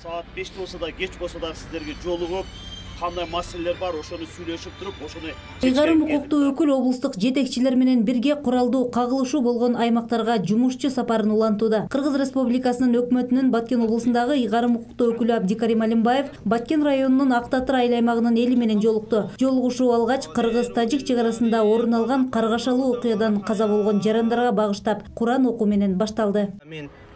Saat 5'te olsa da geç olsa da sizlerge жолугуп, кандай маселелер бар, ошону сүйлөшүп туруп, ошону Ыйгарым укуктуу өкүл облустук жетекчилер менен бирге куралдуу кагылышуу болгон аймактарга жумушчу сапарын улантууда. Кыргыз Республикасынын өкмөтүнүн Баткен облусундагы ыйгарым укуктуу өкүлү Абдикарим Алимбаев Баткен районунун Ак Татыр айыл аймагынын эли менен жолукту. Жолугушуу алгач Кыргыз-Тажик чек арасында орун алган каргашалуу окуядан каза болгон жарандарга багыштап Куран окуу менен башталды.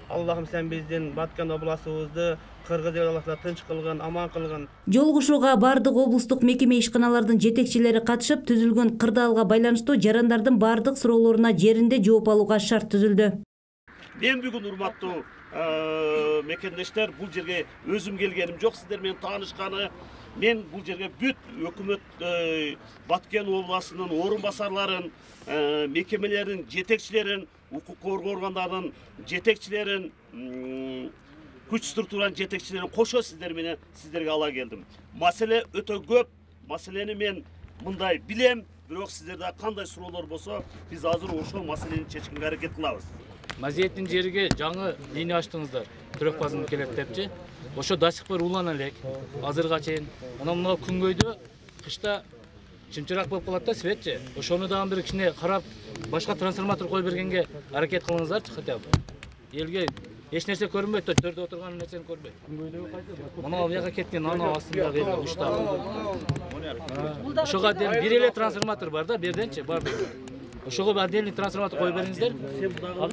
Аллахым сен биздин Баткен областыбызды Кыргыз эле тынч кылгын, аман кылгын. Жолугушууга бардык облустук мекеме ишканалардын жетекчилери катышып, түзүлгөн кырдаалга байланыштуу жарандардын бардык суроолоруна жеринде жооп алууга шарт түзүлдү. Мен бүгүн урматтуу мекендештер, бул жерге өзүм келгеним жок, сиздер менен таанышканы. Мен бул жерге бүт өкмөт Баткен областынын орун басарларын, мекемелердин жетекчилерин, укук коргоо органдарынын жетекчилерин, күч структуранын жетекчилерин кошо сиздер менен сиздерге ала келдим. Маселе өтө көп. Маселени мен мындай билем, бирок сиздерде кандай суроолор болсо, биз азыр ошол маселени чечкенге аракет кылабыз. Мазиеттин жерге жаңы линия ачтыңыздар, түрөк базын келет депчи. Ошо дачык бир улана элек. Азырга чейин мына күнгөйдө кышта чымчырак болуп калат да светчи. Ошону дагы бир кичине карап, башка трансформатор коюп бергенге аракет кылыңыздарчы хотя бы. Элге эч нерсе көрүнбөйт да, төрдө отурган нерсени көрбөйт. Мына бияка кеткен ана астындагы учта. Ошого бир эле трансформатор бар да, берденчи бар. Ошого отдельный трансформатор коюп бериңиздер.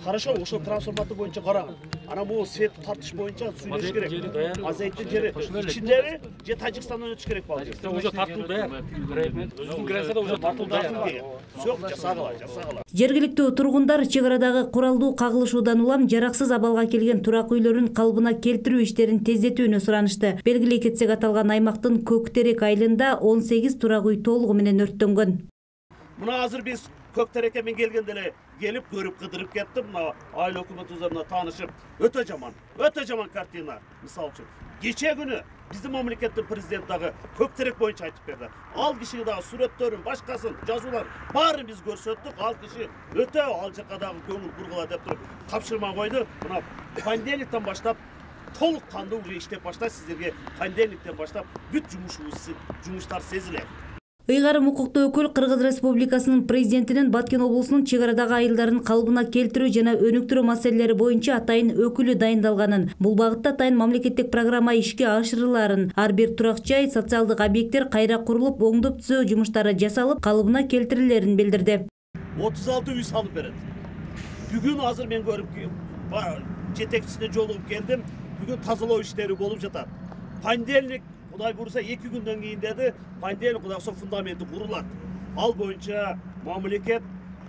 Хорошо, ошол трансформатор боюнча карагын. Ана бул свет тартыш боюнча сүйлөш керек. Азайттын жери ичиндеби же Тажикстандан өтүш керек болду. Уже тартылды. Өзүнүн границада уже тартылды. Сөк жасагыла. Жергиликтүү тургундар чек арадагы куралдуу кагылышуудан улам жараксыз абалга келген турак үйлөрүн калыбына келтирүү иштерин тездетүүнү суранышты. Белгилей кетсек, аталган аймактын Көктерек айылында 18 турак үй толугу менен өрттөнгөн. Мына азыр биз Көктерекке мен келгенде эле келип көрүп кыдырып кеттим. Мына айыл өкмөт узарына таанышып, өтө жаман картина. Мисалы үчүн, кече күнү биздин мамлекеттин президенти дагы Көктерек боюнча айтып берди. Ал кишиге дагы сүрөттөрүн, башкасын, жазууларын баарын биз көрсөттүк. Ал киши өтө ал жака дагы көңүл бургула деп туруп тапшырма койду. Мына понедельниктен баштап толук кандуу уже иштеп баштайт. Сиздерге понедельниктен баштап бүт жумуштар сезилет. Ыйгарым укуктуу өкүл Кыргыз Республикасынын президентинин Баткен облусунун чек арадагы айылдарын калыбына келтирүү жана өнүктүрүү маселелери боюнча атайын өкүлү дайындалганын, бул багытта атайын мамлекеттик программа ишке ашырылаарын, ар бир турак жай, социалдык объекттер кайра курулуп, оңдоп түзөө жумуштары жасалып, калыбына келтирилерин билдирди. 36 үй салып берет. Бүгүн азыр мен көрүп жетекчисине жолугуп келдим. Бүгүн тазалоо иштери болуп жатат. Понедельник Кудай бурса 2 күндөн кийин деди, понедельник Кудай бурса фундаменти курулат. Ал боюнча мамлекет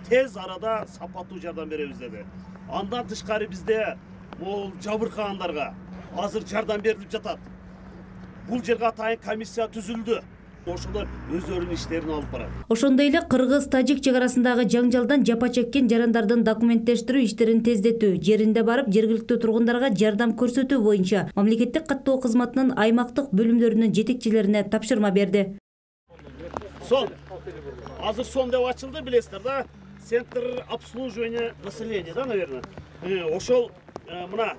тез арада сапаттуу жардам беребиз деди. Андан тышкары бизде бул жабыркагандарга азыр жардам берилип жатат. Бул жерге атайын комиссия түзүлдү. Ошолор өздөрүнүн иштерин алып барат. Ошондой эле Кыргыз-Тажик чек арасындагы жаңжалдан жапа чеккен жарандардын документтештирүү иштерин тездетүү, жеринде барып жергиликтүү тургундарга жардам көрсөтүү боюнча мамлекеттик каттоо кызматынын аймактык бөлүмдөрүнүн жетекчилерине тапшырма берди. Азыр сон деп ачылды, билесиздер да, центр обслуживания населения, да, наверное. Ошол мына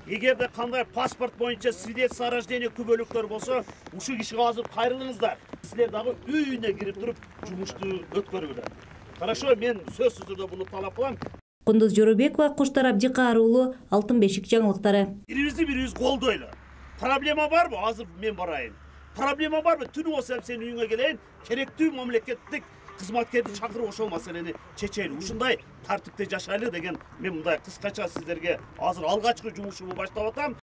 эгерде кандай паспорт боюнча свидетельство о рождении күбөлүктөр болсо, ушул кишиге азыр кайрылыңыздар. Силер дагы үйүнө кирип туруп жумушту өткөрүңүздөр. Хорошо, мен сөзсүз түрдө буну талап кылам. Кундуз Жоробекова, Куштар Абдикаар уулу, Алтын бешик жаңылыктары. Бирибизди колдойлу. Проблема барбы? Азыр мен барайын. Проблема барбы? Түнү болсо сен үйүңө келейин, керектүү мамлекеттик кызматкерди чакырып ошол маселени чечели. Ушундай тартипте жашайлы деген мен мындай кыскача сиздерге азыр алгачкы жумушумду баштап атам.